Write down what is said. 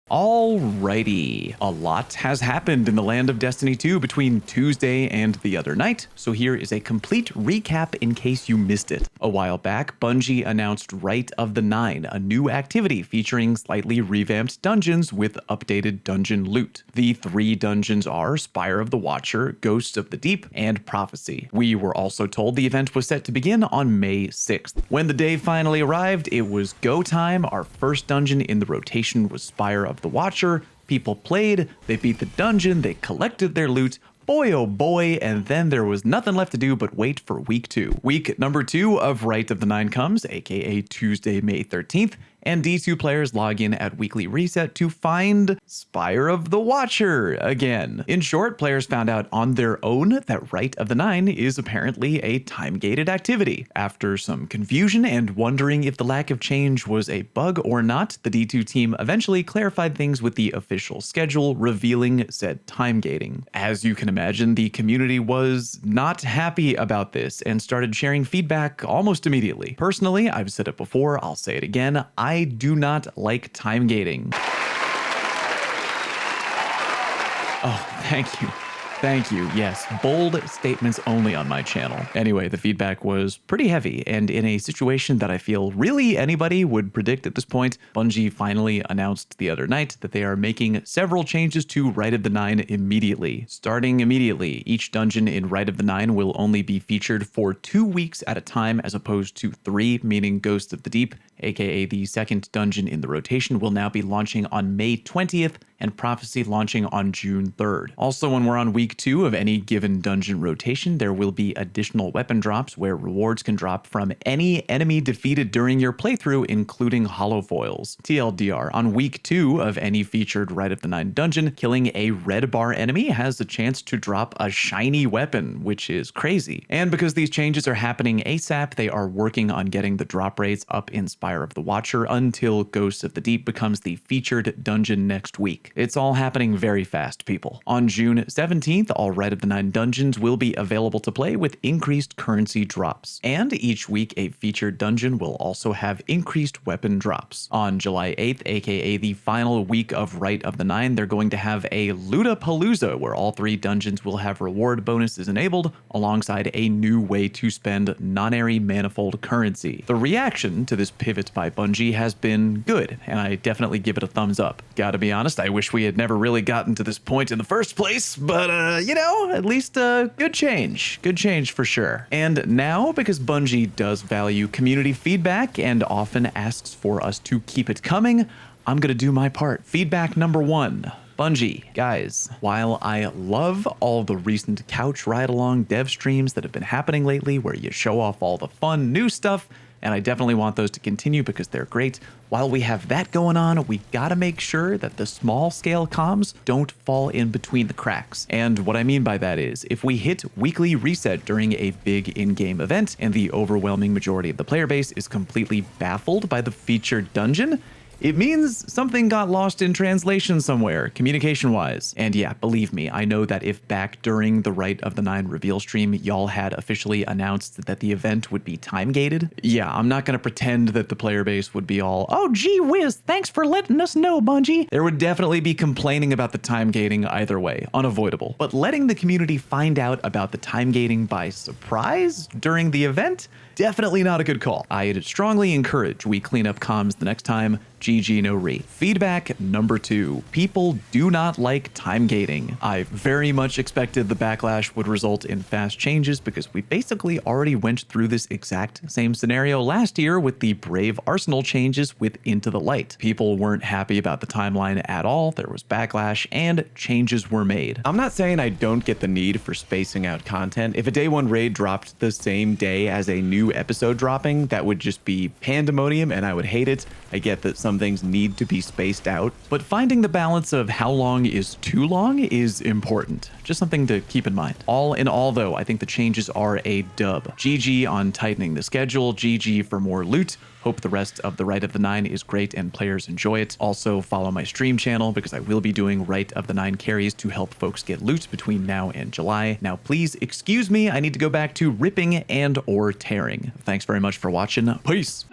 Alrighty, a lot has happened in the land of Destiny 2 between Tuesday and the other night, so here is a complete recap in case you missed it. A while back, Bungie announced Rite of the Nine, a new activity featuring slightly revamped dungeons with updated dungeon loot. The three dungeons are Spire of the Watcher, Ghosts of the Deep, and Prophecy. We were also told the event was set to begin on May 6th. When the day finally arrived, it was go time. Our first dungeon in the rotation was Spire of the Watcher. People played, they beat the dungeon, they collected their loot. Boy oh boy, and then there was nothing left to do but wait for week 2. Week number 2 of Rite of the Nine comes, aka Tuesday, May 13th, and D2 players log in at weekly reset to find Spire of the Watcher again. In short, players found out on their own that Rite of the Nine is apparently a time-gated activity. After some confusion and wondering if the lack of change was a bug or not, the D2 team eventually clarified things with the official schedule, revealing said time gating. As you can imagine, the community was not happy about this and started sharing feedback almost immediately. Personally, I've said it before, I'll say it again, I do not like time gating. Oh, thank you. Thank you. Yes, bold statements only on my channel. Anyway, the feedback was pretty heavy, and in a situation that I feel really anybody would predict at this point, Bungie finally announced the other night that they are making several changes to Rite of the Nine immediately. Starting immediately, each dungeon in Rite of the Nine will only be featured for 2 weeks at a time as opposed to 3, meaning Ghosts of the Deep, aka the second dungeon in the rotation, will now be launching on May 20th and Prophecy launching on June 3rd. Also, when we're on week 2 of any given dungeon rotation, there will be additional weapon drops where rewards can drop from any enemy defeated during your playthrough, including hollow foils. TLDR, on week 2 of any featured Rite of the Nine dungeon, killing a red bar enemy has a chance to drop a shiny weapon, which is crazy. And because these changes are happening ASAP, they are working on getting the drop rates up in Spire of the Watcher until Ghosts of the Deep becomes the featured dungeon next week. It's all happening very fast, people. On June 17th, all Rite of the Nine dungeons will be available to play with increased currency drops. And each week, a featured dungeon will also have increased weapon drops. On July 8th, aka the final week of Rite of the Nine, they're going to have a Lootapalooza, where all 3 dungeons will have reward bonuses enabled, alongside a new way to spend nonary manifold currency. The reaction to this pivot by Bungie has been good, and I definitely give it a thumbs up. Gotta be honest, I wish we had never really gotten to this point in the first place, but you know, at least good change for sure. And now, because Bungie does value community feedback and often asks for us to keep it coming, I'm gonna do my part. Feedback number 1. Bungie, guys, while I love all the recent couch ride-along dev streams that have been happening lately where you show off all the fun new stuff, and I definitely want those to continue because they're great, while we have that going on, we gotta make sure that the small-scale comms don't fall in between the cracks. And what I mean by that is, if we hit weekly reset during a big in-game event and the overwhelming majority of the player base is completely baffled by the featured dungeon, it means something got lost in translation somewhere, communication-wise. And yeah, believe me, I know that if back during the Rite of the Nine reveal stream, y'all had officially announced that the event would be time-gated, yeah, I'm not gonna pretend that the player base would be all, oh gee whiz, thanks for letting us know, Bungie. There would definitely be complaining about the time-gating either way, unavoidable. But letting the community find out about the time-gating by surprise during the event, definitely not a good call. I'd strongly encourage we clean up comms the next time. GG no re. Feedback number 2. People do not like time gating. I very much expected the backlash would result in fast changes because we basically already went through this exact same scenario last year with the Brave Arsenal changes with Into the Light. People weren't happy about the timeline at all, there was backlash, and changes were made. I'm not saying I don't get the need for spacing out content. If a day 1 raid dropped the same day as a new episode dropping, that would just be pandemonium and I would hate it. I get that some things need to be spaced out, but finding the balance of how long is too long is important. Just something to keep in mind. All in all though, I think the changes are a dub. GG on tightening the schedule, GG for more loot. Hope the rest of the Rite of the Nine is great and players enjoy it. Also follow my stream channel because I will be doing Rite of the Nine carries to help folks get loot between now and July. Now please excuse me, I need to go back to ripping and or tearing. Thanks very much for watching. Peace!